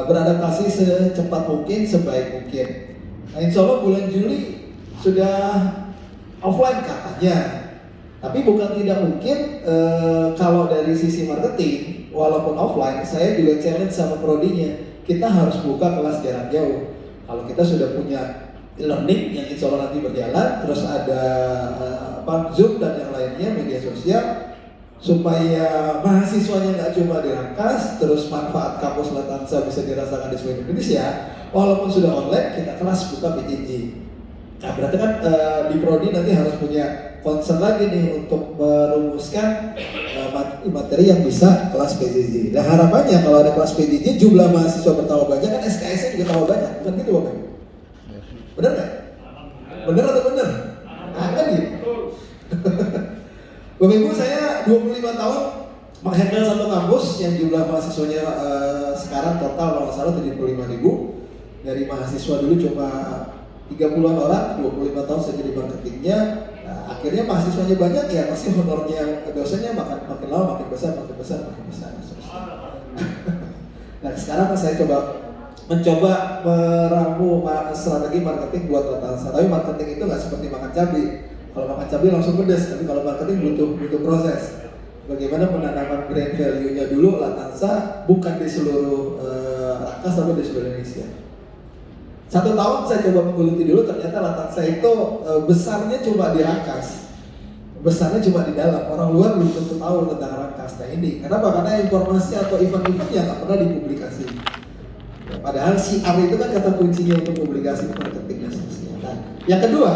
beradaptasi secepat mungkin, sebaik mungkin. Nah, insya Allah bulan Juli sudah offline katanya. Tapi bukan tidak mungkin kalau dari sisi marketing, walaupun offline, saya juga challenge sama prodinya. Kita harus buka kelas jarak jauh. Kalau kita sudah punya e-learning yang insya Allah nanti berjalan, terus ada Zoom dan yang lainnya, media sosial, supaya mahasiswanya nggak cuma dirangkas, terus manfaat kampus Latansa bisa dirasakan di seluruh Indonesia. Walaupun sudah online, kita kelas buka PJJ. Nah, berarti kan di Prodi nanti harus punya concern lagi nih untuk merumuskan materi yang bisa kelas PJJ. Nah, harapannya kalau ada kelas PJJ, jumlah mahasiswa bertambah banyak, kan SKS-nya juga tambah banyak, bukan gitu Bapak? Bener nggak? Bener atau bener? Nah, kan gitu. Bapak Ibu, saya 25 tahun menghandle satu kampus yang jumlah mahasiswanya sekarang total kalau nggak salah 75.000. Dari mahasiswa dulu cuma 30-an orang, 25 tahun saya jadi marketingnya. Nah, akhirnya mahasiswanya banyak, ya pasti honornya dosennya makin lama makin besar. Nah, sekarang saya mencoba meramu strategi marketing buat Latansa. Tapi marketing itu nggak seperti makan cabai. Kalau makan cabai langsung pedas, tapi kalau marketing butuh proses. Bagaimana penanaman brand value-nya dulu Latansa bukan di seluruh Rangkas tapi di seluruh Indonesia. 1 tahun saya coba menggeluti dulu, ternyata Latansa itu besarnya cuma di Rangkas, besarnya cuma di dalam. Orang luar belum tentu tahu tentang Rangkas. Nah ini, kenapa? Karena informasi atau event-event yang nggak pernah dipublikasi. Ya, padahal CR itu kan kata kuncinya untuk publikasi marketing dan seterusnya. Nah, yang kedua,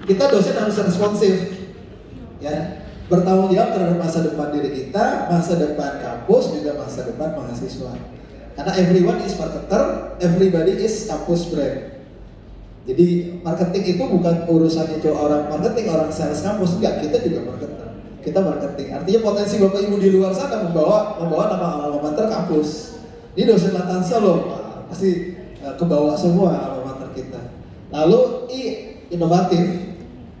kita dosen harus responsif, ya, bertanggung jawab terhadap masa depan diri kita, masa depan kampus, juga masa depan mahasiswa. Karena everyone is marketer, everybody is kampus brand. Jadi marketing itu bukan urusannya cuma orang marketing, orang sales kampus, enggak, kita juga marketer. Kita marketing. Artinya potensi Bapak Ibu di luar sana membawa nama alma mater kampus. Ini dosen Latansa loh, pasti kebawa semua alma mater kita. Lalu inovatif.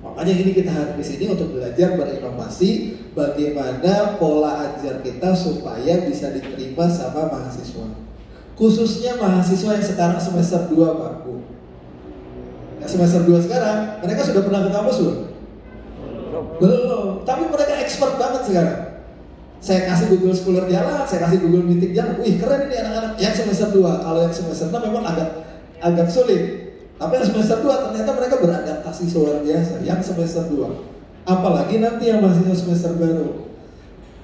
Makanya ini kita harus di sini untuk belajar berinovasi bagaimana pola ajar kita supaya bisa diterima sama mahasiswa. Khususnya mahasiswa yang sekarang semester 2 Pak Bu. Yang semester 2 sekarang, mereka sudah pernah ke kampus belum? Belum. Tapi mereka expert banget sekarang. Saya kasih Google Scholar jalan, saya kasih Google Meeting jalan. Wih, keren ini anak-anak yang semester 2. Kalau yang semester 6 memang agak sulit. Tapi yang semester 2 ternyata mereka beradaptasi luar biasa. Yang semester 2. Apalagi nanti yang mahasiswa semester baru.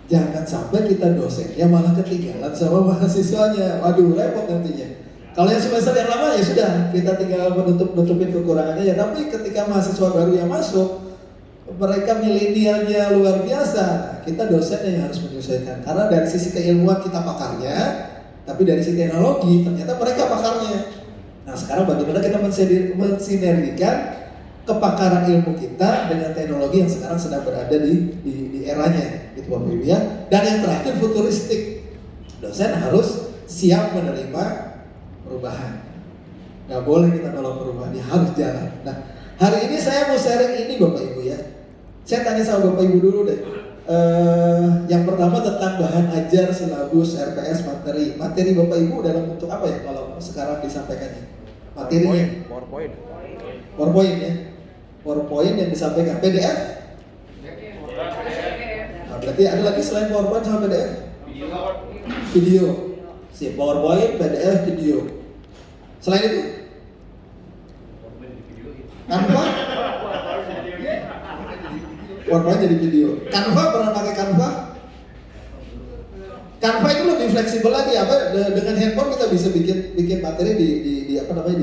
Jangan sampai kita dosennya malah ketinggalan sama mahasiswanya. Waduh, repot nantinya. Kalau yang semester yang lama ya sudah, kita tinggal nutupin kekurangannya ya. Tapi ketika mahasiswa baru yang masuk, mereka milenialnya luar biasa. Kita dosennya yang harus menyesuaikan. Karena dari sisi keilmuan kita pakarnya, tapi dari sisi teknologi ternyata mereka pakarnya. Nah, sekarang bagaimana kita mensinergikan kepakaran ilmu kita dengan teknologi yang sekarang sedang berada di eranya, gitu Bapak Ibu ya. Dan yang terakhir futuristik, dosen harus siap menerima perubahan. Nggak boleh kita nolak perubahan, dia harus jalan. Nah, hari ini saya mau sharing ini Bapak Ibu ya. Saya tanya sama Bapak Ibu dulu deh. Yang pertama tentang bahan ajar, silabus, RPS, materi. Materi Bapak Ibu dalam bentuk apa ya kalau sekarang disampaikannya? Materinya? PowerPoint ya. PowerPoint yang disampaikan. PDF? Nah, berarti ada lagi selain PowerPoint sama PDF? Video. Si PowerPoint, PDF, video. Selain itu? Canva? PowerPoint jadi video. Canva, pernah pakai Canva? Canva itu lebih fleksibel lagi, apa? Dengan handphone kita bisa bikin materi di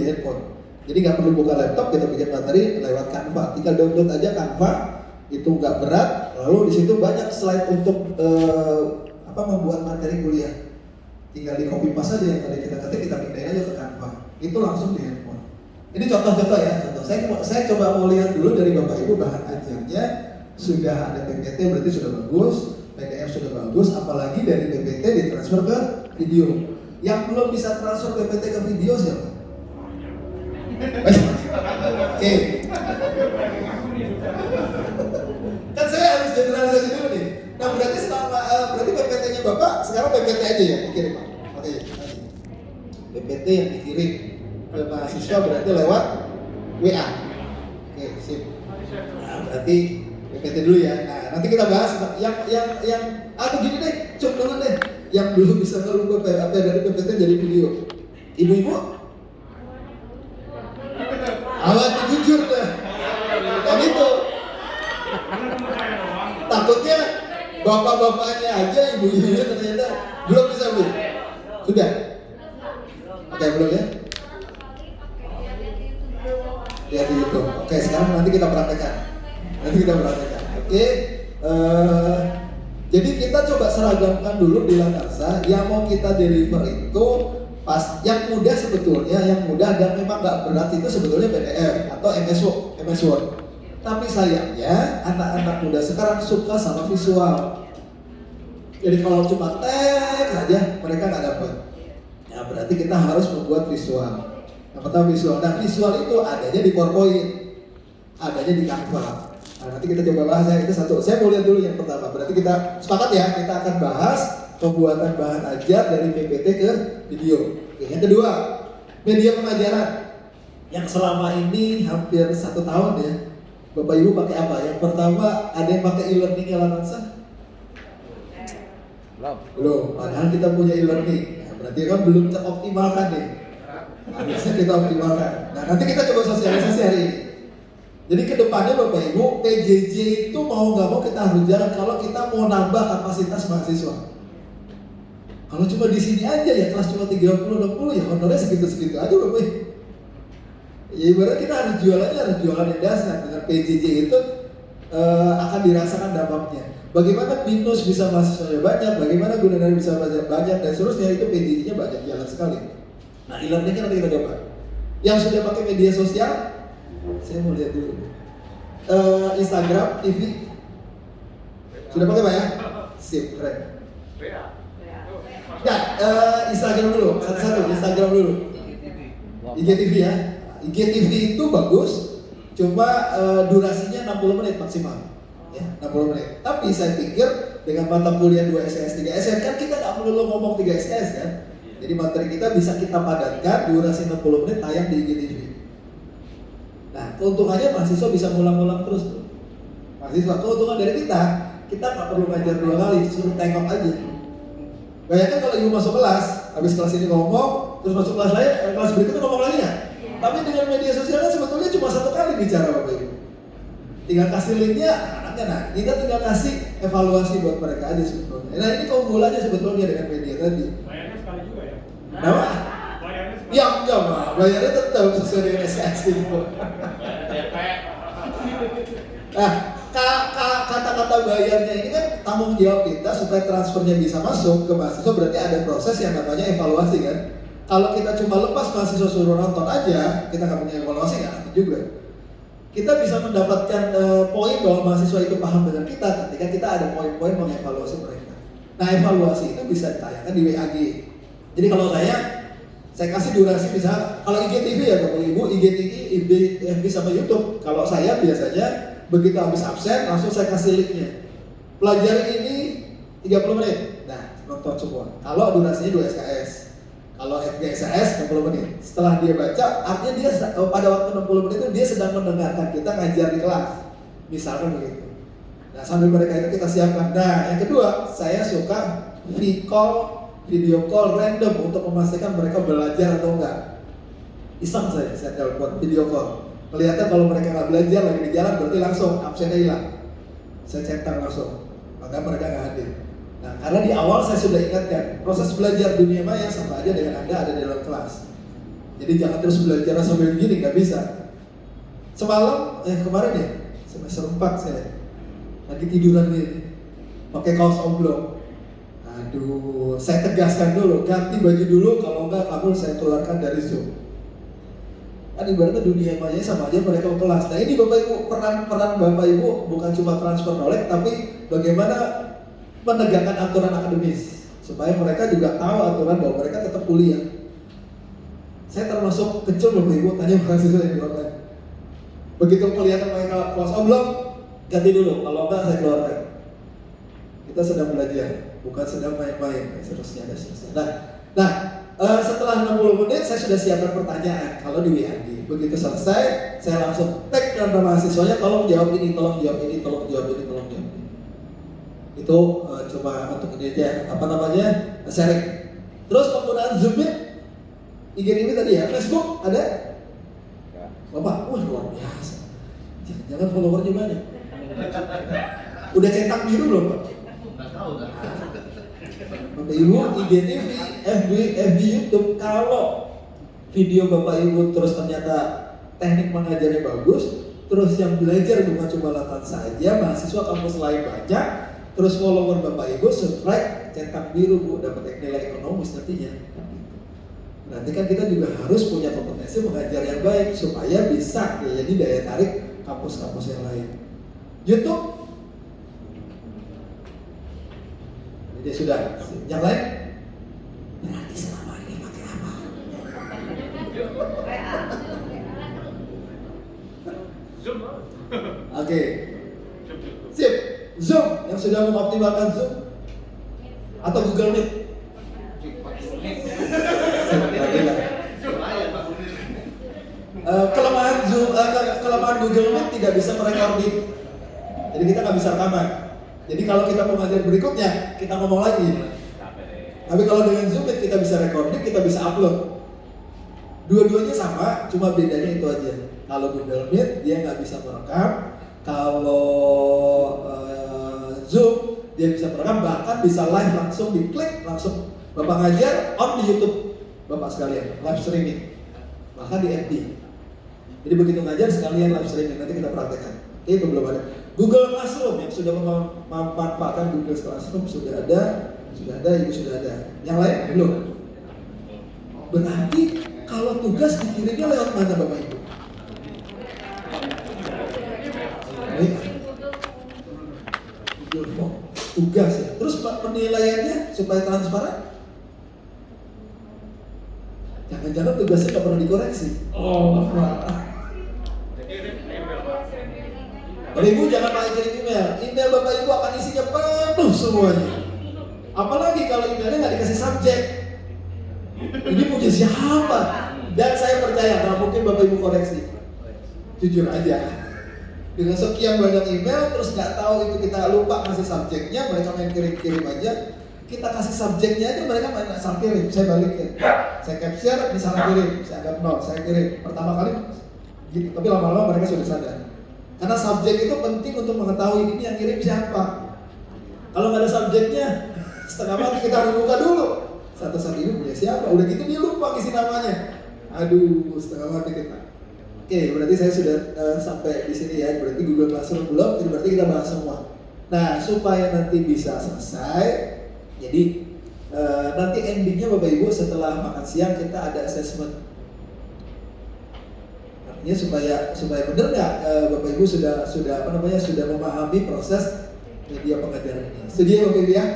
handphone. Jadi nggak perlu buka laptop, kita bikin materi lewat Canva. Tinggal download aja Canva, itu nggak berat. Lalu di situ banyak slide untuk membuat materi kuliah. Tinggal di copy paste aja yang tadi kita ketik, kita pindahin aja ke Canva. Itu langsung di handphone. Ini contoh-contoh ya. Saya coba mau lihat dulu dari Bapak Ibu bahan ajarnya. Sudah ada PPT berarti sudah bagus, PDF sudah bagus, apalagi dari PPT ditransfer ke video. Yang belum bisa transfer PPT ke video siapa? Oke. Kan saya harus generalisasi dulu nih. Nah berarti PPT-nya Bapak sekarang PPT aja ya, kirim Pak. Oke. PPT yang dikirim ke mahasiswa berarti lewat WA. Oke, sip. Nah, berarti PPT dulu ya. Nah, nanti kita bahas yang atau gini deh, cek dulu deh. Yang belum bisa ngerubah PPT dari PPT jadi video. Ibu-ibu, awal jujur deh. Kan itu. Takutnya bapak-bapaknya aja, ibu-ibunya ternyata belum bisa Bu. Sudah? Oke, belum ya? Ya di YouTube. Oke, sekarang nanti kita praktekkan. Oke. Jadi kita coba seragamkan dulu di Lakarsa. Yang mau kita deliver itu yang mudah sebetulnya, yang mudah dan memang nggak berat itu sebetulnya PDF atau MS Word. Tapi sayangnya anak-anak muda sekarang suka sama visual. Jadi kalau cuma teks saja mereka nggak dapat. Ya berarti kita harus membuat visual. Yang pertama visual. Nah visual itu adanya di PowerPoint, adanya di Canva. Nah, nanti kita coba bahas ya, itu satu. Saya mau lihat dulu yang pertama. Berarti kita sepakat ya, kita akan bahas pembuatan bahan ajar dari PPT ke video. Oke, yang kedua, media pengajaran yang selama ini hampir 1 tahun ya. Bapak Ibu pakai apa? Yang pertama ada yang pakai e-learning ya Lakarsa? Belum. Padahal kita punya e-learning. Nah, berarti kan belum teroptimalkan nih. Harusnya kita optimalkan. Nah, nanti kita coba sosialisasi hari ini. Jadi kedepannya Bapak Ibu, PJJ itu mau nggak mau kita harus jalan kalau kita mau nambah kapasitas mahasiswa. Kalau cuma di sini aja ya kelas cuma 30-60 ya honornya segitu-segitu aja Bapak Ibu. Ya ibarat kita harus jualan yang dasar. Dengan PJJ itu akan dirasakan dampaknya. Bagaimana BINUS bisa mahasiswanya banyak, bagaimana Gunadarma bisa belajar banyak dan seterusnya, itu PJJ-nya banyak jalan sekali. Nah e-learning nanti kita coba. Yang sudah pakai media sosial, saya mau lihat dulu. Instagram, TV, sudah pakai Pak ya? Sip, keren. Nah, Instagram dulu, satu-satu, Instagram dulu. IGTV ya. IGTV itu bagus, cuma durasinya 60 menit maksimal. Ya, 60 menit. Tapi saya pikir dengan mata kuliah 2 SKS, 3 SKS kan kita nggak perlu ngomong 3 SKS kan. Jadi materi kita bisa kita padatkan, durasi 60 menit tayang di IGTV. Nah, keuntungannya mahasiswa bisa ngulang-ngulang terus tuh. Mahasiswa, keuntungan dari kita nggak perlu ngajar 2 kali, suruh tengok aja. Bayangkan kalau ibu masuk kelas, habis kelas ini ngomong, terus masuk kelas lain, kelas berikutnya ngomong lagi ya. Tapi dengan media sosial kan sebetulnya cuma 1 kali bicara Bapak Ibu. Tinggal kasih linknya anaknya, nah kita tinggal kasih evaluasi buat mereka aja sebetulnya. Nah ini keunggulannya sebetulnya dengan media tadi. Bayarnya sekali juga ya? Kenapa? Bayarnya sekali. Ya enggak Pak, bayarnya tetap sesuai dengan SKS itu. Nah, kata-kata bayarnya ini kan tanggung jawab kita supaya transfernya bisa masuk ke mahasiswa, berarti ada proses yang namanya evaluasi kan. Kalau kita cuma lepas mahasiswa suruh nonton aja, kita nggak punya evaluasi nggak nanti juga. Kita bisa mendapatkan poin bahwa mahasiswa itu paham dengan kita ketika kita ada poin-poin mengevaluasi mereka. Nah evaluasi itu bisa ditayangkan di WAG. Jadi kalau saya kasih durasi bisa, kalau IGTV ya Bapak Ibu, IGTV, FB sama YouTube. Kalau saya biasanya begitu habis absen langsung saya kasih linknya. Pelajari ini 30 menit. Nah, nonton semua. Kalau durasinya 2 SKS. Kalau FGSAS 60 menit. Setelah dia baca, artinya dia pada waktu 60 menit itu dia sedang mendengarkan kita ngajar di kelas. Misalkan begitu. Nah, sambil mereka itu kita siapkan. Nah, yang kedua, saya suka video call random untuk memastikan mereka belajar atau enggak. Iseng saya telepon video call. Kelihatan kalau mereka nggak belajar lagi di jalan berarti langsung absennya hilang. Saya centang langsung, maka mereka nggak hadir. Nah, karena di awal saya sudah ingatkan proses belajar dunia maya sama aja dengan Anda ada di dalam kelas. Jadi jangan terus belajar sambil begini, nggak bisa. Semalam, kemarin ya semester 4 saya lagi tiduran gini, pakai kaos oblong. Aduh, saya tegaskan dulu, ganti baju dulu, kalau enggak kamu saya keluarkan dari Zoom. Kan ibaratnya dunia maya sama aja mereka ke kelas. Nah ini Bapak Ibu, peran Bapak Ibu bukan cuma transfer knowledge, tapi bagaimana menegakkan aturan akademis supaya mereka juga tahu aturan bahwa mereka tetap kuliah. Saya termasuk kecil Bapak Ibu, tanya mahasiswa yang di online. Begitu kelihatan mereka kelas oblong, ganti dulu, kalau enggak saya keluarkan. Kita sedang belajar, bukan sedang main-main, seterusnya. Nah, Setelah 60 menit saya sudah siapkan pertanyaan kalau di WAD. Begitu selesai, saya langsung tag ke mahasiswanya, tolong jawab ini, tolong jawab ini, tolong jawab ini, tolong jawab ini. Itu cuma untuk ini aja, sharing. Terus penggunaan Zoom Meet, IGTV tadi ya, Facebook ada? Bapak, wah luar biasa. Jangan followernya banyak. Udah cetak biru belum Pak? Nggak tahu kan? Bapak Ibu, IGTV, FB, YouTube, kalau video Bapak Ibu terus ternyata teknik mengajarnya bagus, terus yang belajar bukan cuma latihan saja, mahasiswa kampus lain banyak, terus follower Bapak Ibu, subscribe, cetak biru Bu, dapat nilai ekonomis nantinya. Berarti kan kita juga harus punya kompetensi mengajar yang baik supaya bisa jadi daya tarik kampus-kampus yang lain. YouTube, ini sudah. Yang lain? Berarti selama ini pakai apa? Zoom. Oke. Sip. Zoom yang sudah mengoptimalkan Zoom atau Google Meet. Kelemahan Zoom, kelemahan Google Meet tidak bisa merekording. Jadi kita nggak bisa rekaman. Jadi kalau kita mau ngajar berikutnya, kita ngomong lagi. Tapi kalau dengan Zoom Meet kita bisa recording, kita bisa upload. Dua-duanya sama, cuma bedanya itu aja. Kalau Google Meet dia nggak bisa merekam. Kalau Zoom dia bisa merekam, bahkan bisa live langsung diklik langsung. Bapak ngajar on di YouTube, Bapak sekalian live streaming, bahkan di FB. Jadi begitu ngajar sekalian live streaming, nanti kita praktekkan. Itu belum ada. Google Classroom yang sudah memanfaatkan Google Classroom sudah ada, Ibu sudah ada. Yang lain belum. Berarti kalau tugas dikirimnya lewat mana Bapak Ibu? Google Form. Tugas ya. Terus penilaiannya supaya transparan? Jangan-jangan tugasnya nggak pernah dikoreksi. Oh, Bapak Ibu jangan pakai kirim email. Email Bapak Ibu akan isinya penuh semuanya. Apalagi kalau emailnya nggak dikasih subjek. Ini punya siapa? Dan saya percaya, nggak mungkin Bapak Ibu koreksi. Jujur aja. Dengan sekian banyak email, terus nggak tahu itu kita lupa ngasih subjeknya, mereka main kirim-kirim aja. Kita kasih subjeknya aja, mereka main asal kirim. Saya balikin. Saya capture, misalnya kirim. Saya anggap nol, saya kirim. Pertama kali, gitu. Tapi lama-lama mereka sudah sadar. Karena subjek itu penting untuk mengetahui ini yang kirim siapa. Kalau nggak ada subjeknya, setengah mati kita harus buka dulu. Satu-satu ini punya siapa? Udah gitu dia lupa isi namanya. Aduh, setengah mati kita. Oke, berarti saya sudah sampai di sini ya. Berarti Google Classroom belum, jadi berarti kita bahas semua. Nah, supaya nanti bisa selesai, jadi nanti endingnya Bapak Ibu setelah makan siang kita ada assessment. Artinya supaya benar nggak Bapak Ibu sudah memahami proses media pengajaran ini. Setuju Bapak Ibu ya?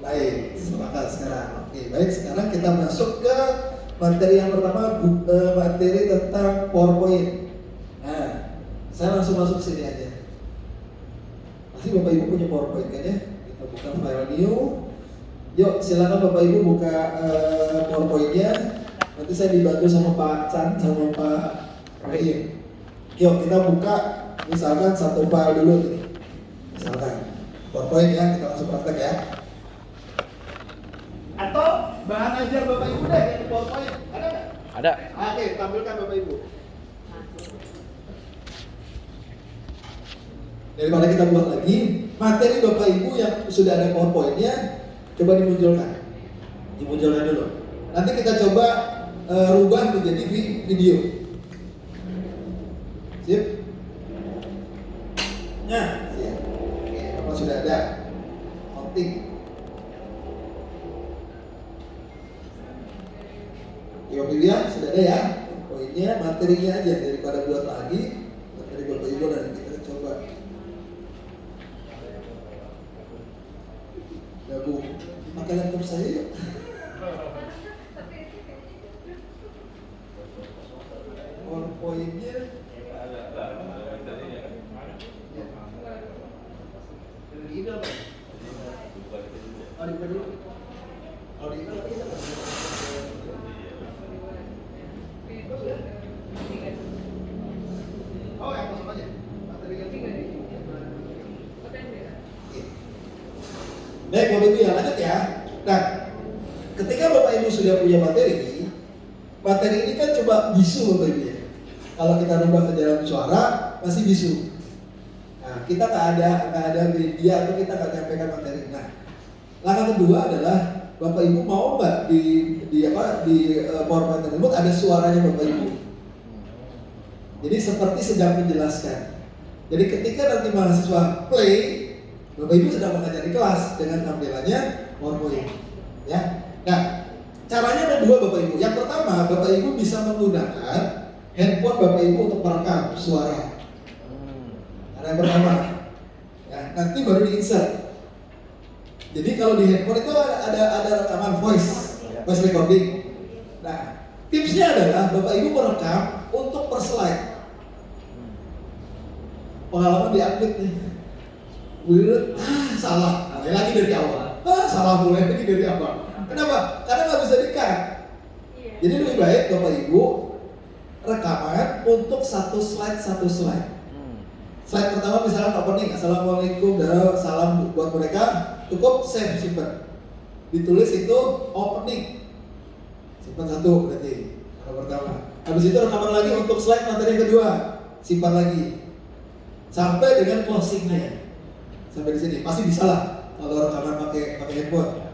Baik, sepakat sekarang. Oke, baik, sekarang kita masuk ke materi yang pertama, materi tentang PowerPoint. Nah, saya langsung masuk sini aja. Pasti Bapak Ibu punya PowerPoint kan ya? Kita buka file new. Yuk, silakan Bapak Ibu buka PowerPoint-nya. Nanti saya dibantu sama Pak Chan sama Pak Rahim. Yuk, kita buka misalkan satu file dulu nih. Misalkan PowerPoint ya, kita langsung praktek ya. Atau bahan ajar Bapak Ibu deh yang di PowerPoint, ada nggak? Ada. Oke, tampilkan Bapak Ibu. Daripada kita buat lagi, materi Bapak Ibu yang sudah ada PowerPoint-nya, coba dimunculkan. Dimunculkan dulu. Nanti kita coba rubah menjadi video. Sip? Nah, siap. Oke, Bapak sudah ada. Counting. Ya Bapak Ibu ya, sudah ada ya poinnya, materinya aja daripada buat lagi materi Bapak Ibu dan kita coba gabung pakai laptop saya yuk. PowerPoint-nya di email Pak? Oh di email dulu? Oh di email lagi Baik Bapak Ibu ya, lanjut ya. Nah, ketika Bapak Ibu sudah punya materi ini kan coba bisu Bapak Ibu ya. Kalau kita rubah ke dalam suara, masih bisu. Nah, kita nggak ada media atau kita nggak nyampaikan materi. Nah, langkah kedua adalah Bapak Ibu mau nggak di PowerPoint tersebut ada suaranya Bapak Ibu. Jadi seperti sedang menjelaskan. Jadi ketika nanti mahasiswa play, Bapak Ibu sedang mengajar di kelas dengan tampilannya PowerPoint. Ya. Nah, caranya ada dua Bapak Ibu. Yang pertama, Bapak Ibu bisa menggunakan handphone Bapak Ibu untuk merekam suara. Ada yang pertama. Ya, nanti baru di-insert. Jadi kalau di handphone itu ada rekaman voice recording. Nah, tipsnya adalah Bapak Ibu merekam untuk per slide. Pengalaman di-upload nih. Salah, mulai lagi dari awal. Salah mulai lagi dari awal. Kenapa? Karena nggak bisa di-cut. Jadi lebih baik Bapak Ibu rekaman untuk satu slide. Slide pertama misalnya opening, Assalamualaikum, salam buat mereka, cukup save, simpan. Ditulis itu opening, simpan satu berarti kalau pertama. Habis itu rekaman lagi untuk slide materi yang kedua, simpan lagi. Sampai dengan closingnya. Sampai di sini pasti bisa lah kalau rekaman pakai handphone.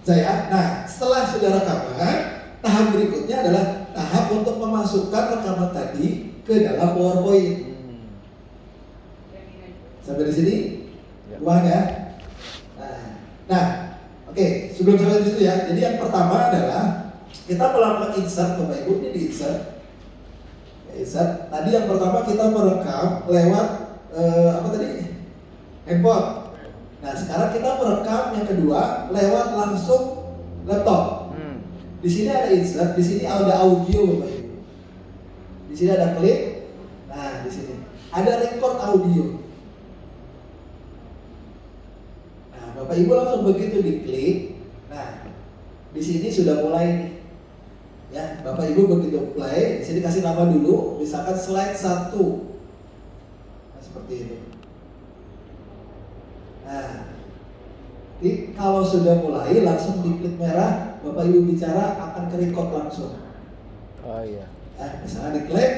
Nah, setelah sudah rekaman, tahap berikutnya adalah tahap untuk memasukkan rekaman tadi ke dalam PowerPoint. Sampai di sini, paham ya? Nah, oke, sebelum sampai di situ ya. Jadi yang pertama adalah kita melakukan insert, Bapak Ibu, ini di insert. Insert. Tadi yang pertama kita merekam lewat apa tadi? Handphone. Nah, sekarang kita merekam yang kedua lewat langsung laptop. Di sini ada insert, di sini ada audio, Bapak Ibu. Di sini ada klik. Nah, di sini ada record audio. Nah, Bapak Ibu langsung begitu diklik. Nah, di sini sudah mulai nih. Ya, Bapak Ibu begitu play, di sini kasih nama dulu, misalkan slide 1. Nah, seperti itu. Nah, jadi kalau sudah mulai langsung diklik merah, Bapak Ibu bicara akan ke record langsung. Oh iya. Misalnya diklik,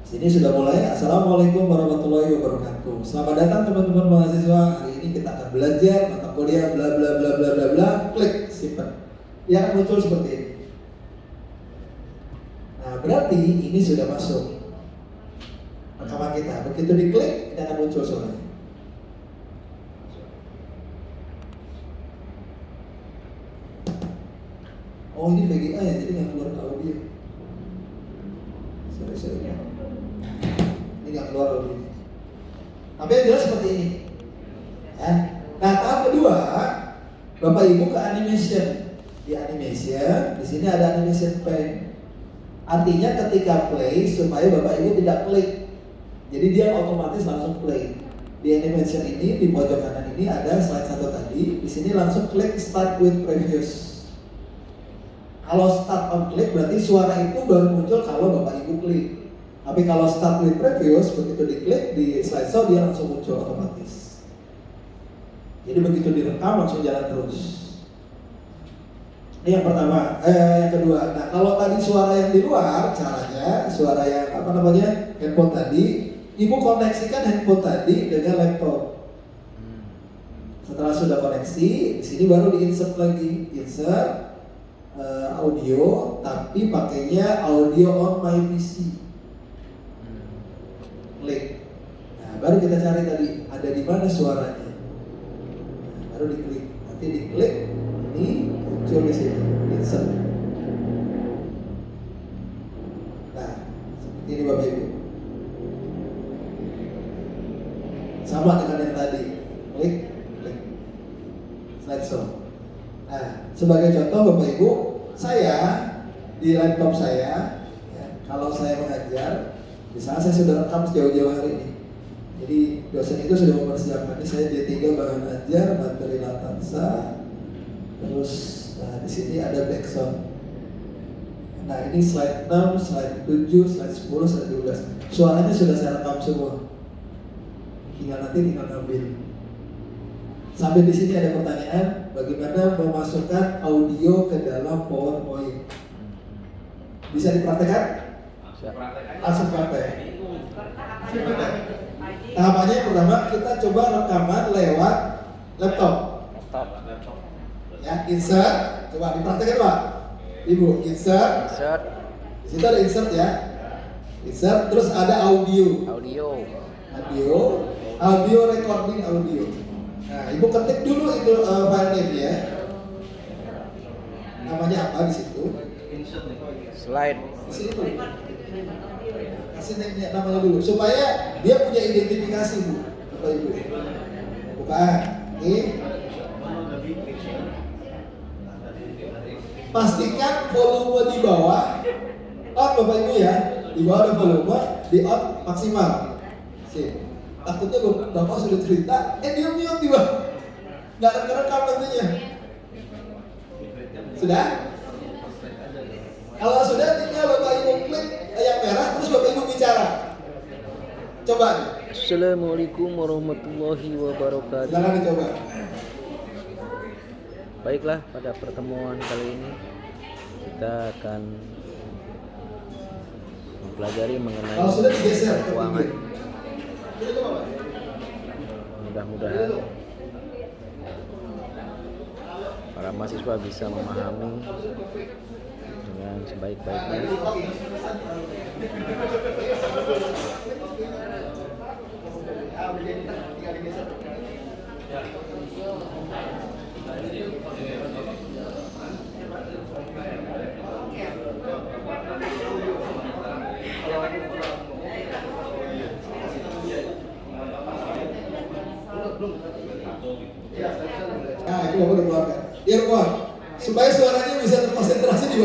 sini sudah mulai. Assalamualaikum warahmatullahi wabarakatuh. Selamat datang teman-teman mahasiswa. Hari ini kita akan belajar mata kuliah bla bla bla bla bla bla. Klik, simpan. Dia akan muncul seperti ini. Nah, berarti ini sudah masuk rekaman kita. Begitu diklik, ini akan muncul suaranya. Oh, ini VGA ya, jadi nggak keluar audio. Sorry. Ini nggak keluar audio. Tapi yang jelas seperti ini. Ya. Nah, tahap kedua, Bapak Ibu ke animation. Di animation, di sini ada animation pen. Artinya ketika play supaya Bapak Ibu tidak klik. Jadi dia otomatis langsung play. Di animation ini di pojok kanan ini ada slide 1 tadi. Di sini langsung klik start with previous. Kalau start on klik berarti suara itu baru muncul kalau Bapak Ibu klik. Tapi kalau start with previous, begitu diklik di slideshow dia langsung muncul otomatis. Jadi begitu direkam langsung jalan terus. Ini yang pertama, yang kedua. Nah, kalau tadi suara yang di luar, caranya suara yang handphone tadi, Ibu koneksikan handphone tadi dengan laptop. Setelah sudah koneksi, di sini baru di-insert lagi, insert audio, tapi pakainya audio on my PC. Klik. Nah, baru kita cari tadi ada di mana suaranya. Nah, baru diklik. Nanti diklik, ini muncul di sini, insert. Nah, seperti ini Bapak Ibu. Sama dengan yang tadi, klik. Slideshow. Nah, sebagai contoh Bapak Ibu, saya di laptop saya, ya, kalau saya mengajar, misalnya saya sudah rekam jauh-jauh hari ini. Jadi dosen itu sudah mempersiapkan ini, saya D3 bahan ajar, materi Latansa, terus nah di sini ada background. Nah ini slide 6, slide 7, slide 10, slide 12. Suaranya sudah saya rekam semua. Tinggal ngambil. Sampai di sini ada pertanyaan, bagaimana memasukkan audio ke dalam PowerPoint? Bisa dipraktekkan? Langsung praktek. Tahapannya yang pertama kita coba rekaman lewat laptop. Ya, insert. Coba dipraktekkan Pak. Ibu, insert. Di situ ada insert ya. Insert, terus ada audio recording audio. Nah, ibu ketik dulu itu file name ya. Namanya apa di situ? Slide. Di sini tuh. Kasih namanya dulu supaya dia punya identifikasi Bu, Bapak Ibu. Bukan. Ini. Pastikan volume di bawah on Bapak Ibu ya. Di bawah ada volume, di on maksimal. Sip. Takutnya Bapak sudah cerita, dia mute di bawah. Nggak rekam nantinya. Sudah? Kalau sudah tinggal Bapak Ibu klik yang merah terus Bapak Ibu bicara. Coba nih. Assalamualaikum warahmatullahi wabarakatuh. Silakan dicoba. Baiklah, pada pertemuan kali ini kita akan mempelajari mengenai Kalau sudah digeser ke keuangan. pinggir. Mudah-mudahan para mahasiswa bisa memahami dengan sebaik-baiknya. Nah, itu Bapak udah keluarkan. Earphone supaya suaranya bisa terkonsentrasi di